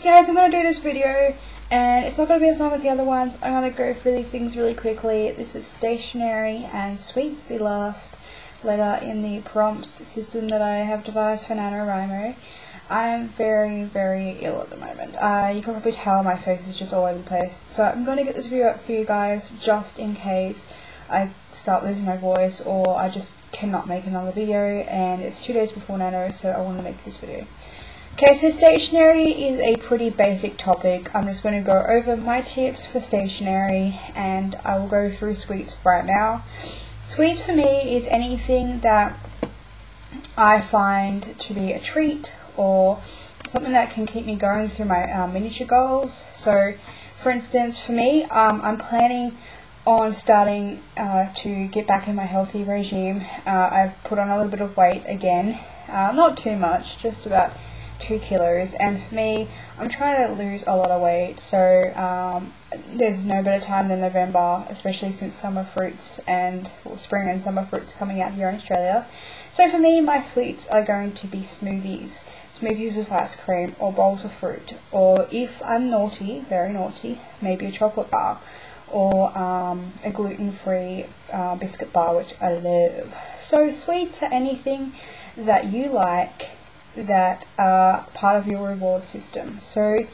Guys, I'm going to do this video, and it's not going to be as long as the other ones. I'm going to go through these things really quickly. This is stationery and sweets, the last letter in the prompts system that I have devised for NANOWRIMO. I am very, very ill at the moment. You can probably tell my face is just all over the place. So I'm going to get this video up for you guys just in case I start losing my voice or I just cannot make another video, and it's 2 days before Nano, so I want to make this video. Okay, so stationery is a pretty basic topic. I'm just going to go over my tips for stationery, and I will go through sweets right now. Sweets for me is anything that I find to be a treat or something that can keep me going through my miniature goals. So, for instance, for me, I'm planning on starting to get back in my healthy regime. I've put on a little bit of weight again, not too much, just about 2 kilos, and for me, I'm trying to lose a lot of weight, so there's no better time than November, especially since summer fruits and spring and summer fruits coming out here in Australia. So for me, my sweets are going to be smoothies with ice cream, or bowls of fruit, or if I'm naughty, very naughty, maybe a chocolate bar, or a gluten-free biscuit bar, which I love. So sweets are anything that you like that are part of your reward system. So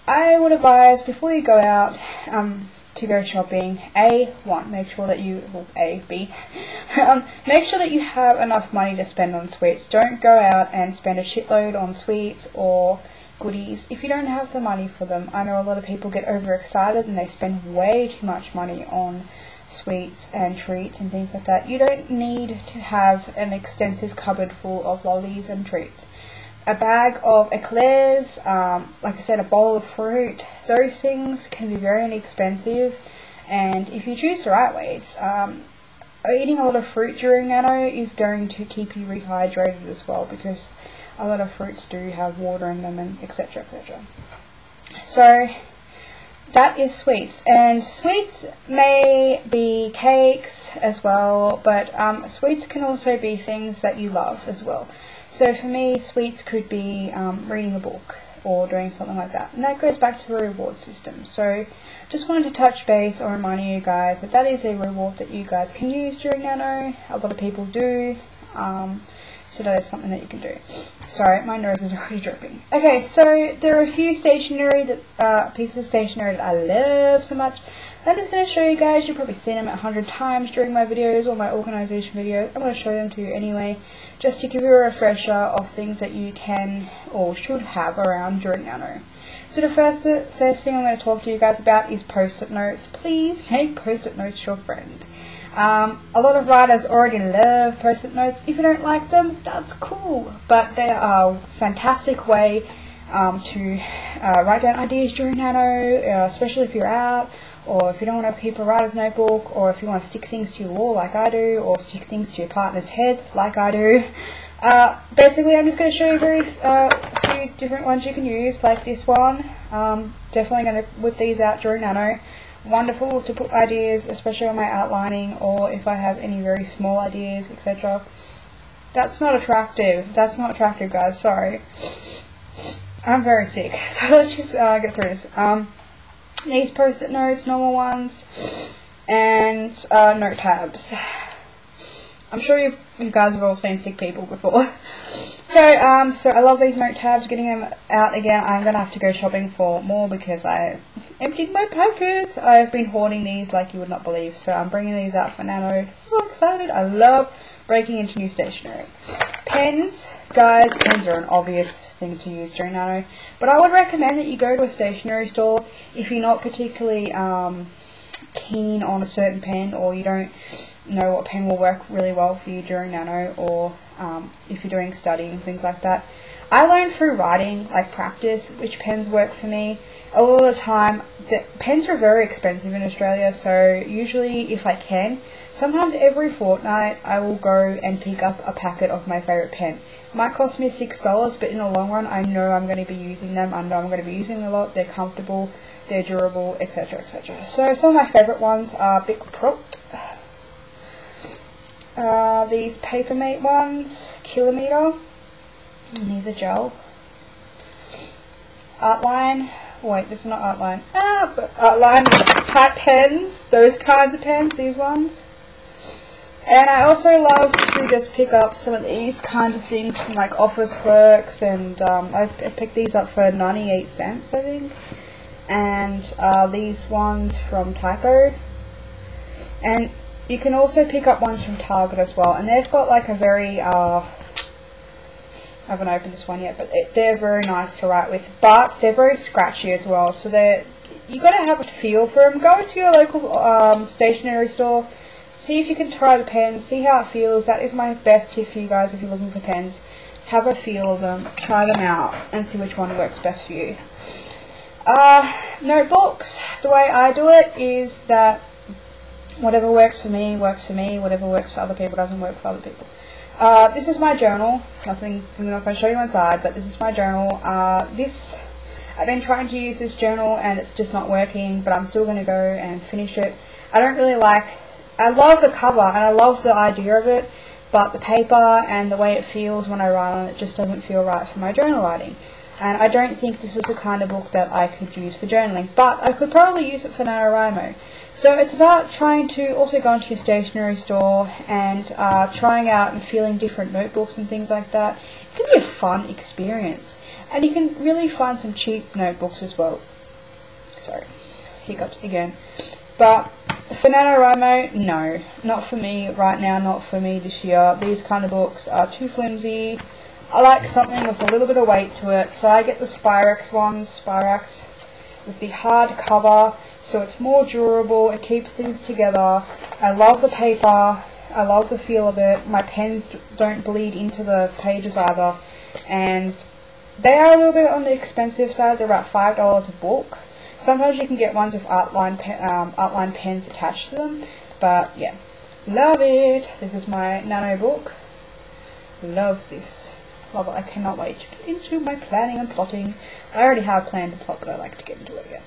I would advise, before you go out to go shopping, A1, make sure that you, well, B, make sure that you have enough money to spend on sweets. Don't go out and spend a shitload on sweets or goodies if you don't have the money for them. I know a lot of people get overexcited and they spend way too much money on sweets and treats and things like that. You don't need to have an extensive cupboard full of lollies and treats. A bag of eclairs, like I said, a bowl of fruit, those things can be very inexpensive, and if you choose the right ways, eating a lot of fruit during Nano is going to keep you rehydrated as well, because a lot of fruits do have water in them, and etc, etc. So that is sweets, and sweets may be cakes as well, but sweets can also be things that you love as well. So for me, sweets could be reading a book or doing something like that, and that goes back to the reward system. So just wanted to touch base on reminding you guys that that is a reward that you guys can use during Nano. A lot of people do, so that is something that you can do. Sorry, my nose is already dripping. Okay, so there are a few stationery pieces of stationery that I love so much. I'm just going to show you guys. You've probably seen them 100 times during my videos or my organisation videos. I'm going to show them to you anyway, just to give you a refresher of things that you can or should have around during Nano. So the first thing I'm going to talk to you guys about is post-it notes. Please make post-it notes your friend. A lot of writers already love post-it notes. If you don't like them, that's cool, but they are a fantastic way to write down ideas during Nano, especially if you're out, or if you don't want to keep a writer's notebook, or if you want to stick things to your wall like I do, or stick things to your partner's head like I do. Basically, I'm just going to show you a few different ones you can use, like this one. Definitely going to whip these out during Nano. Wonderful to put ideas, especially on my outlining, or if I have any very small ideas, etc. That's not attractive. That's not attractive, guys. Sorry. I'm very sick. So let's just get through this. These post-it notes, normal ones, and note tabs. I'm sure you guys have all seen sick people before. So I love these note tabs. Getting them out again, I'm going to have to go shopping for more because I emptied my pockets. I've been hoarding these like you would not believe, so I'm bringing these out for Nano. So excited. I love breaking into new stationery. Pens, guys, pens are an obvious thing to use during Nano, but I would recommend that you go to a stationery store if you're not particularly keen on a certain pen, or you don't know what pen will work really well for you during Nano, or if you're doing studying, things like that. I learned through writing, like practice, which pens work for me. A lot of the time, the pens are very expensive in Australia, so usually if I can, sometimes every fortnight I will go and pick up a packet of my favourite pen. It might cost me $6, but in the long run I know I'm going to be using them. I know I'm going to be using them a lot. They're comfortable, they're durable, etc, etc. So some of my favourite ones are Bic Pro, these Papermate ones, Kilometer, and these are gel. Artline. Wait, this is not Artline. Artline type pens. Those kinds of pens, these ones. And I also love to just pick up some of these kinds of things from like Officeworks, and I picked these up for 98 cents, I think. And these ones from Typo. And you can also pick up ones from Target as well, and they've got like a very, I haven't opened this one yet, but they're very nice to write with, but they're very scratchy as well, so you got to have a feel for them. Go to your local stationery store, see if you can try the pen, see how it feels. That is my best tip for you guys if you're looking for pens. Have a feel of them, try them out, and see which one works best for you. Notebooks, the way I do it is that whatever works for me, whatever works for other people doesn't work for other people. This is my journal. I'm not going to show you inside, but this is my journal. I've been trying to use this journal and it's just not working, but I'm still going to go and finish it. I love the cover and I love the idea of it, but the paper and the way it feels when I write on it just doesn't feel right for my journal writing. And I don't think this is the kind of book that I could use for journaling, but I could probably use it for NaNoWRIMO. So it's about trying to also go into your stationery store and trying out and feeling different notebooks and things like that. It can be a fun experience. And you can really find some cheap notebooks as well. Sorry, hiccups again. But for NaNoWRIMO, no. Not for me right now, not for me this year. These kind of books are too flimsy. I like something with a little bit of weight to it, so I get the Spirax ones, with the hard cover, so it's more durable, it keeps things together. I love the paper, I love the feel of it. My pens don't bleed into the pages either, and they are a little bit on the expensive side. They're about $5 a book. Sometimes you can get ones with outline pens attached to them, but yeah, love it. This is my Nano book. Love this. Love it. I cannot wait to get into my planning and plotting. I already have planned to plot, but I like to get into it again.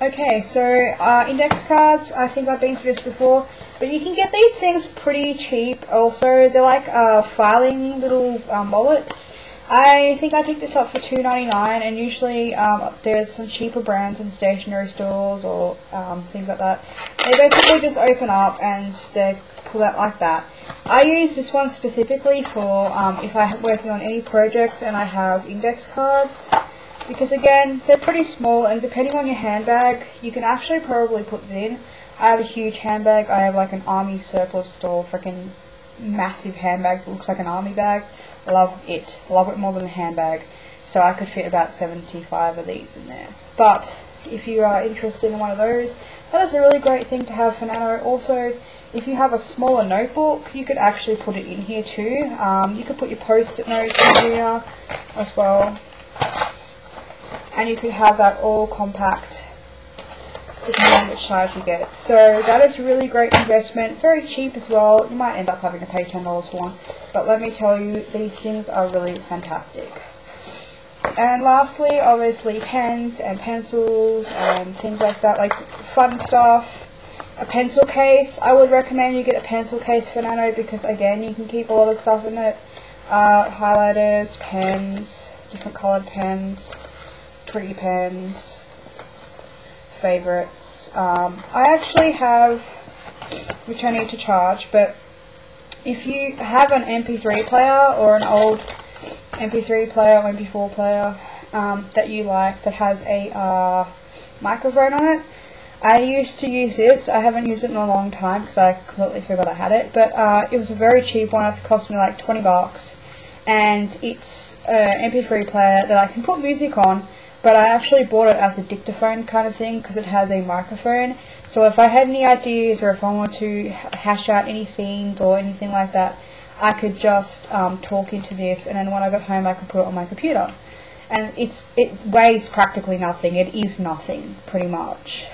Okay, so index cards, I think I've been through this before, but you can get these things pretty cheap also. They're like filing little wallets. I think I picked this up for $2.99, and usually there's some cheaper brands in stationery stores or things like that. They basically just open up and they pull out like that. I use this one specifically for if I'm working on any projects and I have index cards, because again, they're pretty small, and depending on your handbag, you can actually probably put it in. I have a huge handbag. I have like an army surplus store, freaking massive handbag that looks like an army bag. Love it. Love it more than a handbag. So I could fit about 75 of these in there. But if you are interested in one of those, that is a really great thing to have for Nano. Also, if you have a smaller notebook, you could actually put it in here too. You could put your post-it notes in here as well. And you could have that all compact, depending on which size you get. So that is a really great investment. Very cheap as well. You might end up having to pay $10 for one. But let me tell you, these things are really fantastic. And lastly, obviously pens and pencils and things like that, like fun stuff. A pencil case. I would recommend you get a pencil case for Nano because again, you can keep a lot of stuff in it. Highlighters, pens, different coloured pens, pretty pens, favourites. I actually have, which I need to charge, but if you have an MP3 player or an old MP3 player or MP4 player that you like that has a microphone on it, I used to use this. I haven't used it in a long time because I completely forgot I had it, but it was a very cheap one. It cost me like $20, and it's an MP3 player that I can put music on, but I actually bought it as a dictaphone kind of thing because it has a microphone. So if I had any ideas or if I wanted to hash out any scenes or anything like that, I could just talk into this, and then when I got home I could put it on my computer. And it weighs practically nothing. It is nothing, pretty much.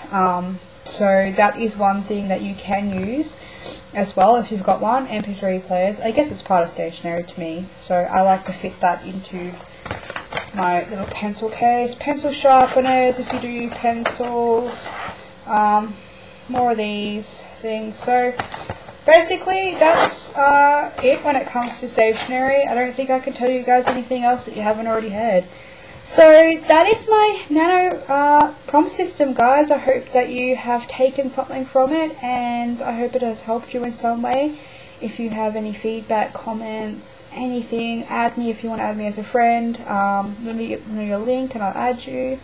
So that is one thing that you can use as well if you've got one. MP3 players. I guess it's part of stationery to me, so I like to fit that into my little pencil case. Pencil sharpeners if you do pencils. More of these things. So basically, that's it when it comes to stationery. I don't think I can tell you guys anything else that you haven't already heard. So that is my nano prompt system, guys. I hope that you have taken something from it, and I hope it has helped you in some way. If you have any feedback, comments, anything, add me if you want to add me as a friend. Let me give me a link and I'll add you.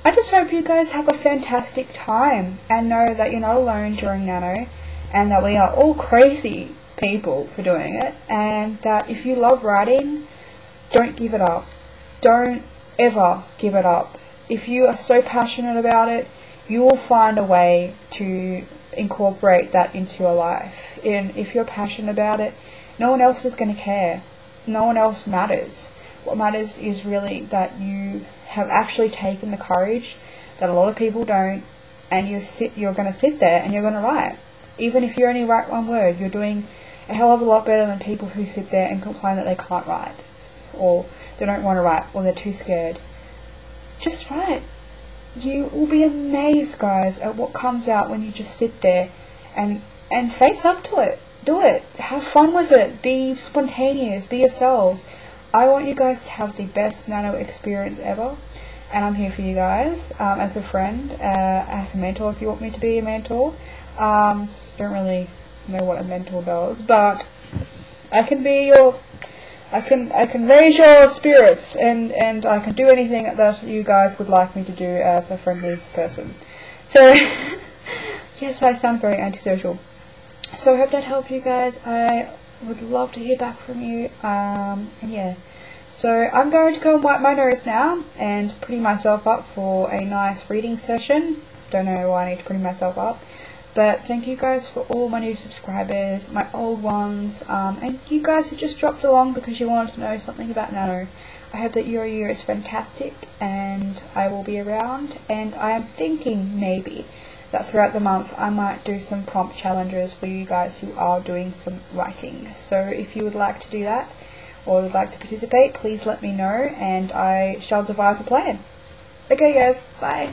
I just hope you guys have a fantastic time and know that you're not alone during nano, and that we are all crazy people for doing it, and that if you love writing, don't give it up. Don't ever give it up. If you are so passionate about it, you will find a way to incorporate that into your life. And if you're passionate about it, no one else is going to care. No one else matters. What matters is really that you have actually taken the courage that a lot of people don't, and you're going to sit there and you're going to write. Even if you only write one word, you're doing a hell of a lot better than people who sit there and complain that they can't write, or they don't want to write, or they're too scared. Just write. You will be amazed, guys, at what comes out when you just sit there and face up to it. Do it. Have fun with it. Be spontaneous. Be yourselves. I want you guys to have the best nano experience ever, and I'm here for you guys as a friend, as a mentor if you want me to be a mentor. Don't really know what a mentor does, but I can be your... I can raise your spirits, and I can do anything that you guys would like me to do as a friendly person. So, yes, I sound very antisocial. So I hope that helped you guys. I would love to hear back from you. And yeah. So I'm going to go and wipe my nose now and pretty myself up for a nice reading session. Don't know why I need to pretty myself up. But thank you guys for all my new subscribers, my old ones, and you guys who just dropped along because you wanted to know something about nano. I hope that your year is fantastic, and I will be around, and I am thinking maybe that throughout the month I might do some prompt challenges for you guys who are doing some writing. So if you would like to do that, or would like to participate, please let me know, and I shall devise a plan. Okay guys, bye.